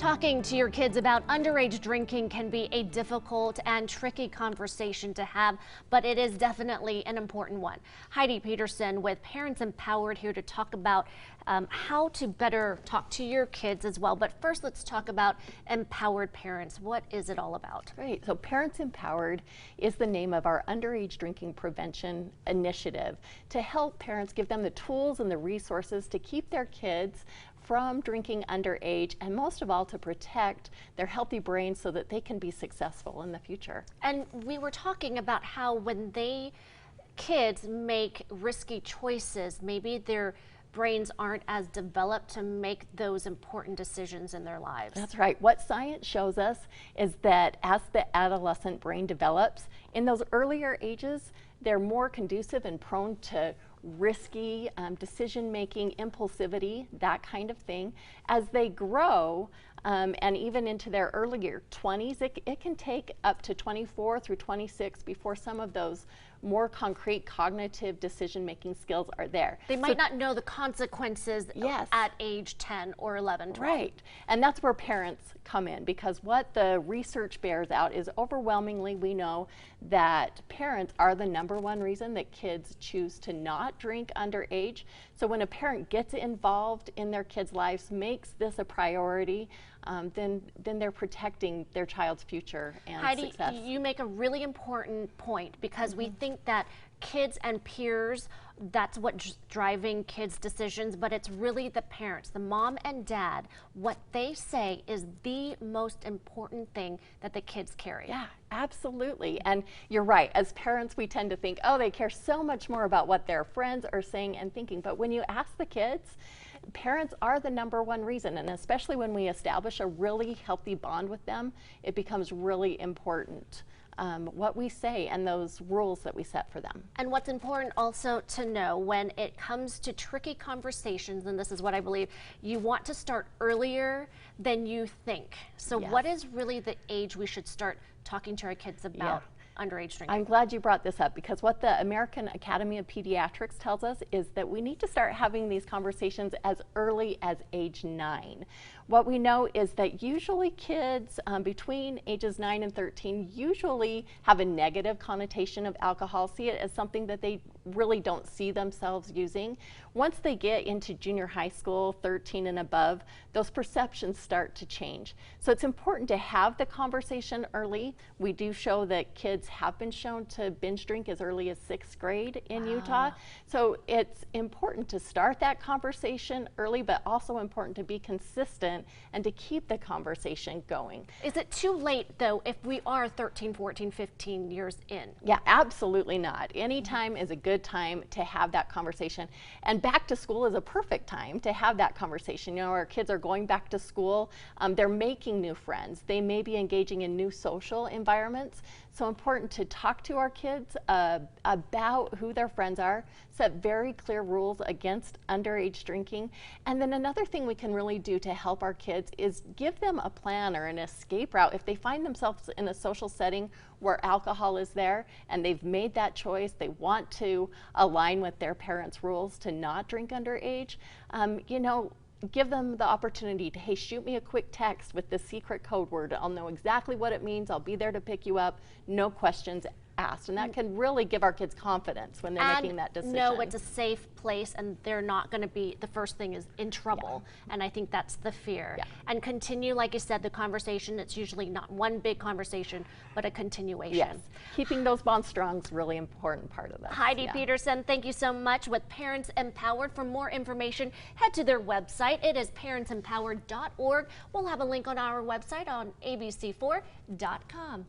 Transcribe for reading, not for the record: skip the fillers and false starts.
Talking to your kids about underage drinking can be a difficult and tricky conversation to have, but it is definitely an important one. Heidi Peterson with Parents Empowered here to talk about how to better talk to your kids as well. But first, let's talk about Empowered Parents. What is it all about? Great. So Parents Empowered is the name of our underage drinking prevention initiative to help parents, give them the tools and the resources to keep their kids from drinking underage, and most of all to protect their healthy brains so that they can be successful in the future. And we were talking about how when kids make risky choices, maybe their brains aren't as developed to make those important decisions in their lives. That's right. What science shows us is that as the adolescent brain develops, in those earlier ages, they're more conducive and prone to risky decision-making, impulsivity, that kind of thing. As they grow, and even into their earlier 20s, it can take up to 24 through 26 before some of those more concrete cognitive decision-making skills are there. They might not know the consequences at age 10 or 11, 12. Right, and that's where parents come in, because what the research bears out is overwhelmingly we know that parents are the #1 reason that kids choose to not drink underage. So when a parent gets involved in their kids' lives, makes this a priority, then they're protecting their child's future and success. Heidi, you make a really important point, because we think that kids and peers, that's what's driving kids' decisions, but it's really the parents, the mom and dad. What they say is the most important thing that the kids carry. Yeah, absolutely. And you're right. As parents, we tend to think, oh, they care so much more about what their friends are saying and thinking. But when you ask the kids, parents are the #1 reason, and especially when we establish a really healthy bond with them, it becomes really important what we say and those rules that we set for them. And what's important also to know when it comes to tricky conversations, and this is what I believe, you want to start earlier than you think. So what is really the age we should start talking to our kids about underage drinking? I'm glad you brought this up, because what the American Academy of Pediatrics tells us is that we need to start having these conversations as early as age 9. What we know is that usually kids between ages 9 and 13 usually have a negative connotation of alcohol, see it as something that they really don't see themselves using. Once they get into junior high school, 13 and above, those perceptions start to change. So it's important to have the conversation early. We do show that kids have been shown to binge drink as early as 6th grade in Utah. So it's important to start that conversation early, but also important to be consistent and to keep the conversation going. Is it too late, though, if we are 13, 14, 15 years in? Yeah, absolutely not. Any time is a good time to have that conversation. And back to school is a perfect time to have that conversation. You know, our kids are going back to school. They're making new friends. They may be engaging in new social environments. So important to talk to our kids about who their friends are, set very clear rules against underage drinking. And then another thing we can really do to help our kids is give them a plan or an escape route. If they find themselves in a social setting where alcohol is there and they've made that choice, they want to align with their parents' rules to not drink underage, you know, give them the opportunity to, hey, shoot me a quick text with the secret code word. I'll know exactly what it means. I'll be there to pick you up. No questions asked. And that can really give our kids confidence when they're making that decision. No, it's a safe place, and they're not going to be, the first thing is in trouble. And I think that's the fear. And continue, like you said, the conversation. It's usually not one big conversation, but a continuation. Yes, keeping those bonds strong is a really important part of that. Heidi Peterson, thank you so much with Parents Empowered. For more information, head to their website. It is parentsempowered.org. We'll have a link on our website on abc4.com.